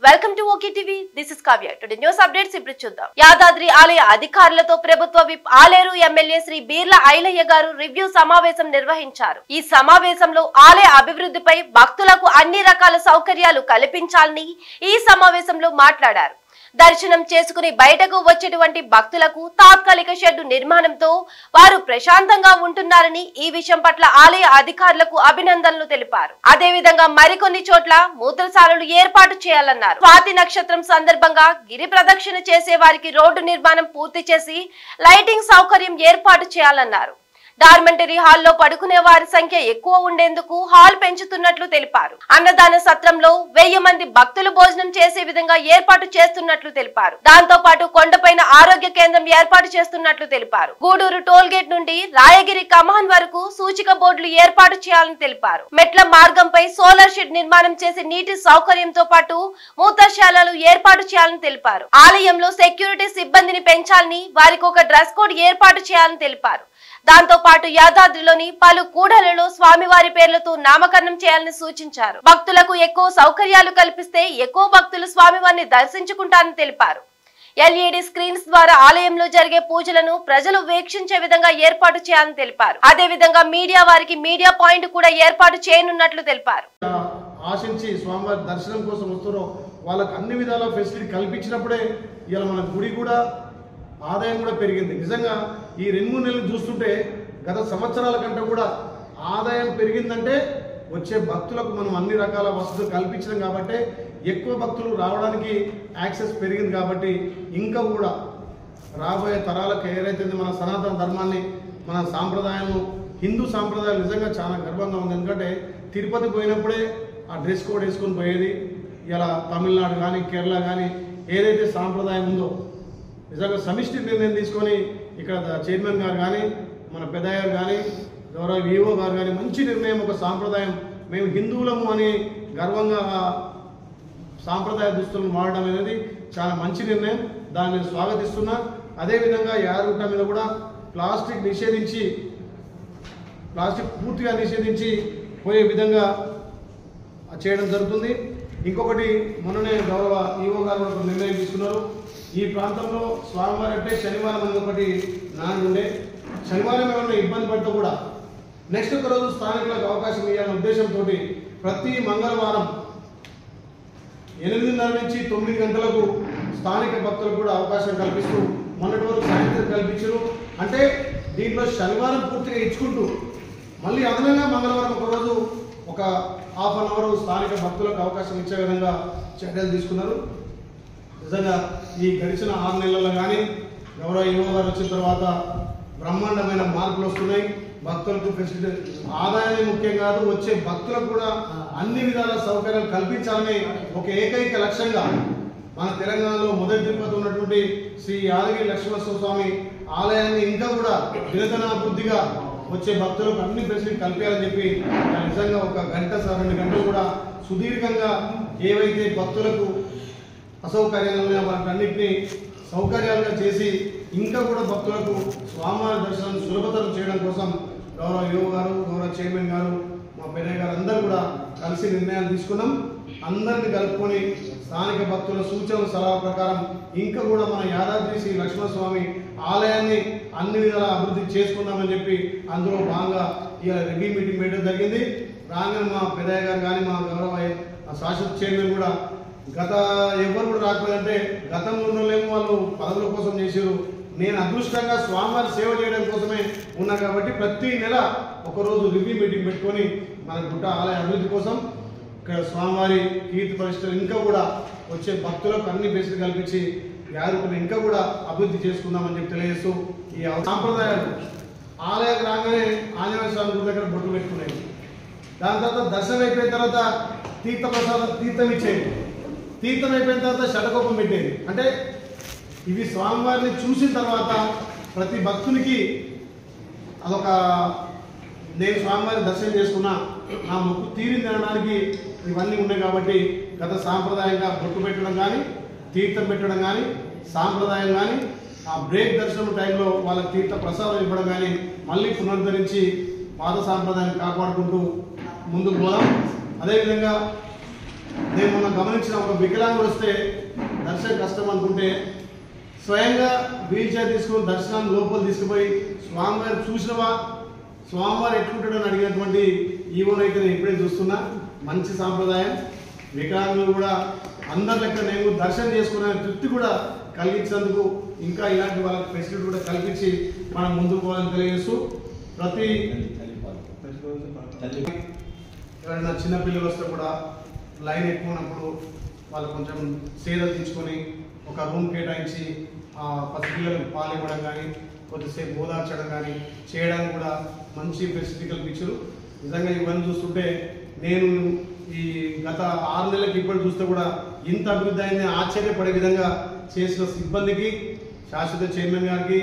Welcome to okay TV. This is Kavya. Today news updates ఇప్పుడు చూద్దాం. యాదాద్రి ఆలయ అధికారులతో ప్రభుత్వ విప్ ఆలేరు ఎమ్మెల్యే శ్రీ బీర్ల ఐలయ్య గారు రివ్యూ సమావేశం నిర్వహించారు. ఈ సమావేశంలో ఆలయ అభివృద్ధిపై భక్తులకు అన్ని రకాల సౌకర్యాలు కల్పించాలని ఈ సమావేశంలో మాట్లాడారు. దర్శనం చేసుకుని బయటకు వచ్చేటువంటి భక్తులకు తాత్కాలిక షెడ్డు నిర్మాణంతో వారు ప్రశాంతంగా ఉంటున్నారని, ఈ విషయం పట్ల ఆలయ అధికారులకు అభినందనలు తెలిపారు. అదేవిధంగా మరికొన్ని చోట్ల మూత్రశాలలు ఏర్పాటు చేయాలన్నారు. స్వాతి నక్షత్రం సందర్భంగా గిరి ప్రదక్షిణ చేసే వారికి రోడ్డు నిర్మాణం పూర్తి చేసి లైటింగ్ సౌకర్యం ఏర్పాటు చేయాలన్నారు. డార్మెంటరీ హాల్లో పడుకునే వారి సంఖ్య ఎక్కువ ఉండేందుకు హాల్ పెంచుతున్నట్లు తెలిపారు. అన్నదాన సత్రంలో 1000 మంది భక్తులు భోజనం చేసే విధంగా ఏర్పాటు చేస్తున్నట్లు తెలిపారు. దాంతో పాటు కొండపైన ఆరోగ్య కేంద్రం ఏర్పాటు చేస్తున్నట్లు తెలిపారు. గూడూరు టోల్ గేట్ నుండి రాయగిరి కమాన్ వరకు సూచిక బోర్డులు ఏర్పాటు చేయాలని తెలిపారు. మెట్ల మార్గంపై సోలార్ షెడ్ నిర్మాణం చేసి నీటి సౌకర్యంతో పాటు మూత్రశాలలు ఏర్పాటు చేయాలని తెలిపారు. ఆలయంలో సెక్యూరిటీ సిబ్బందిని పెంచాలని, వారికి ఒక డ్రెస్ కోడ్ ఏర్పాటు చేయాలని తెలిపారు. దాంతో పాటు యాదాద్రిలోని పలు కూడలలో స్వామివారి పేర్లతో నామకరణం చేయాలని సూచించారు. భక్తులకు ఎక్కువ సౌకర్యాలు కల్పిస్తే ఎక్కువ భక్తులు స్వామివారిని దర్శించుకుంటారని తెలిపారు. LED స్క్రీన్స్ ద్వారా ఆలయంలో జరిగే పూజలను ప్రజలు వీక్షించే విధంగా ఏర్పాటు చేయాలని తెలిపారు. అదే విధంగా మీడియా వారికి మీడియా పాయింట్ కూడా ఏర్పాటు చేయనున్నట్లు తెలిపారు. ఆశించి స్వామివారి దర్శనం కోసం వస్తారో వాళ్ళకి అన్ని విధాల ఫెసిలిటీ కల్పించినప్పుడే ఇలా మన గుడి కూడా ఆదాయం కూడా పెరిగింది. నిజంగా ఈ 2-3 నెలలు చూస్తుంటే గత సంవత్సరాల కంటే కూడా ఆదాయం పెరిగిందంటే వచ్చే భక్తులకు మనం అన్ని రకాల వసతులు కల్పించడం కాబట్టి, ఎక్కువ భక్తులు రావడానికి యాక్సెస్ పెరిగింది కాబట్టి ఇంకా కూడా రాబోయే తరాలకు ఏదైతే మన సనాతన ధర్మాన్ని, మన సాంప్రదాయము, హిందూ సాంప్రదాయాలు నిజంగా చాలా గర్వంగా ఉంది. ఎందుకంటే తిరుపతి పోయినప్పుడే ఆ డ్రెస్ కోడ్ వేసుకొని పోయేది. ఇలా తమిళనాడు కానీ కేరళ కానీ ఏదైతే సాంప్రదాయం ఉందో నిజంగా సమిష్టి నిర్ణయం తీసుకొని ఇక్కడ చైర్మన్ గారు కానీ, మన పెద్దయ్యారు కానీ, గౌరవ విఓ గారు కానీ మంచి నిర్ణయం, ఒక సాంప్రదాయం, మేము హిందువులము అని గర్వంగా సాంప్రదాయ దుస్తులను వాడడం అనేది చాలా మంచి నిర్ణయం. దాన్ని స్వాగతిస్తున్నా. అదేవిధంగా యాదగుట్ట మీద కూడా ప్లాస్టిక్ పూర్తిగా నిషేధించి పోయే విధంగా చేయడం జరుగుతుంది. ఇంకొకటి మొన్ననే గౌరవ ఈఓ గారు ఒక నిర్ణయం తీసుకున్నారు. ఈ ప్రాంతంలో స్వామివారి అంటే శనివారం అనేది ఒకటి నాడు ఉండే, శనివారం ఏమైనా ఇబ్బంది పడితే కూడా నెక్స్ట్ ఒక రోజు స్థానికులకు అవకాశం ఇవ్వాలనే ఉద్దేశంతో ప్రతి మంగళవారం 8:30 నుంచి 9 గంటలకు స్థానిక భక్తులకు కూడా అవకాశం కల్పిస్తూ మొన్నటి వరకు సాయంత్రం కల్పించారు. అంటే దీంట్లో శనివారం పూర్తిగా ఇచ్చుకుంటూ మళ్ళీ అదనంగా మంగళవారం ఒక రోజు ఒక ½ అన్ అవర్ స్థానిక భక్తులకు అవకాశం ఇచ్చే విధంగా చర్యలు తీసుకున్నారు. నిజంగా ఈ గడిచిన 6 నెలల్లో కానీ గౌరవ యువ గారు వచ్చిన తర్వాత బ్రహ్మాండమైన మార్పులు వస్తున్నాయి. భక్తులకు ఫెసిలిటీ, ఆదాయాన్ని ముఖ్యం కాదు, వచ్చే భక్తులకు కూడా అన్ని విధాల సౌకర్యాలు కల్పించాలని ఒక ఏకైక లక్ష్యంగా మన తెలంగాణలో మొదటి తిరుపతి ఉన్నటువంటి శ్రీ యాదగిరి లక్ష్మీనరసింహ స్వామి ఆలయాన్ని ఇంకా కూడా దినదినాభివృద్ధిగా వచ్చే భక్తులకు అన్ని ఫెసిలిటీ కల్పించాలని చెప్పి నిజంగా 1 గంట 2 గంటలు కూడా సుదీర్ఘంగా ఏవైతే భక్తులకు అసౌకర్యాలు వాటన్నింటినీ సౌకర్యాలుగా చేసి ఇంకా కూడా భక్తులకు స్వామివారి దర్శనం సులభతరం చేయడం కోసం గౌరవ యువ గారు, గౌరవ చైర్మన్ గారు, మా పెద్దయ్య గారు అందరూ కూడా కలిసి నిర్ణయాలు తీసుకున్నాం. అందరినీ కలుపుకొని స్థానిక భక్తుల సూచనల సలహా ప్రకారం ఇంకా కూడా మన యాదాద్రి శ్రీ లక్ష్మణస్వామి ఆలయాన్ని అన్ని విధాలా అభివృద్ధి చేసుకుందామని చెప్పి అందులో భాగంగా ఇలా రివ్యూ మీటింగ్ పెట్టడం జరిగింది. రాగానే మా పెద్దయ్య గారు కానీ మా గౌరవ శాశ్వత చైర్మన్ కూడా గత ఎవరు కూడా రాకపోయిందంటే గతంలో ఉన్నోళ్ళేమో వాళ్ళు పదవుల కోసం చేశారు. నేను అదృష్టంగా స్వామివారి సేవ చేయడం కోసమే ఉన్నా కాబట్టి ప్రతి నెల ఒకరోజు రివ్యూ మీటింగ్ పెట్టుకొని మన గుట్ట ఆలయ అభివృద్ధి కోసం ఇక్కడ స్వామివారి కీర్తి పరిస్థితులు ఇంకా కూడా వచ్చే భక్తులకు అన్ని బేసిక్ కల్పించి యాదగిరిని ఇంకా కూడా అభివృద్ధి చేసుకుందామని చెప్పి తెలియజేస్తూ ఈ సాంప్రదాయాలు ఆలయానికి రాగానే ఆంజనేయ స్వామి గుడి దగ్గర బొట్టు పెట్టుకునేది. దాని తర్వాత దర్శనం అయిపోయిన తర్వాత తీర్థం ఇచ్చేది. తీర్థం అయిపోయిన తర్వాత షటకోపం పెట్టేది. అంటే ఇవి స్వామివారిని చూసిన తర్వాత ప్రతి భక్తునికి అదొక నేను స్వామివారిని దర్శనం చేసుకున్నా, నా మొక్కు తీరింది అనడానికి ఇవన్నీ ఉన్నాయి. కాబట్టి గత సాంప్రదాయంగా బొట్టు పెట్టడం కానీ, తీర్థం పెట్టడం కానీ, సాంప్రదాయం కానీ, ఆ బ్రేక్ దర్శనం టైంలో వాళ్ళకి తీర్థ ప్రసాదం ఇవ్వడం కానీ మళ్ళీ పునరుద్ధరించి పాత సాంప్రదాయాన్ని కాపాడుకుంటూ ముందుకు పోదాం. అదేవిధంగా నేను మొన్న గమనించిన ఒక వికలాంగుడు వస్తే దర్శనం కష్టం అనుకుంటే స్వయంగా వీల్ చైర్ తీసుకొని దర్శనం లోపల తీసుకుపోయి స్వామివారు చూసినవా, స్వామివారు ఎట్లుంటాడని అడిగినటువంటి ఈవోనైతే నేను ఇప్పుడే చూస్తున్నా. మంచి సాంప్రదాయం. వికలాంగులు కూడా అందరి లెక్క నేను దర్శనం చేసుకునే తృప్తి కూడా కలిగించేందుకు ఇంకా ఇలాంటి వాళ్ళకి ఫెసిలిటీ కూడా కల్పించి మనం ముందుకు పోవాలని తెలియజేస్తూ, ప్రతి ఎవరైనా చిన్నపిల్లలు వస్తే కూడా లైన్ ఎక్కువ ఉన్నప్పుడు వాళ్ళు కొంచెం సేద తీర్చుకొని ఒక రూమ్ కేటాయించి పసిపిల్లలకు పాలు ఇవ్వడం కానీ కొద్దిసేపు ఓదార్చడం కానీ చేయడానికి కూడా మంచి ఫెసిలిటీ కల్పించారు. నిజంగా ఇవన్నీ చూస్తుంటే నేను ఈ గత 6 నెలలకి ఇప్పుడు చూస్తే కూడా ఇంత అభివృద్ధి అయింది ఆశ్చర్యపడే విధంగా చేసిన సిబ్బందికి, శాశ్వత చైర్మన్ గారికి,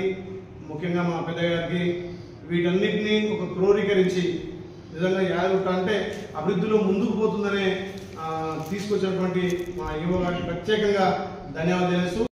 ముఖ్యంగా మా పెద్దయ్య గారికి వీటన్నిటినీ ఒక క్రోడీకరించి నిజంగా యాదగుట్ట అంటే అభివృద్ధిలో ముందుకు పోతుందనే తీసుకొచ్చినటువంటి మా యువ గారికి ప్రత్యేకంగా ధన్యవాదాలు తెలుస్తూ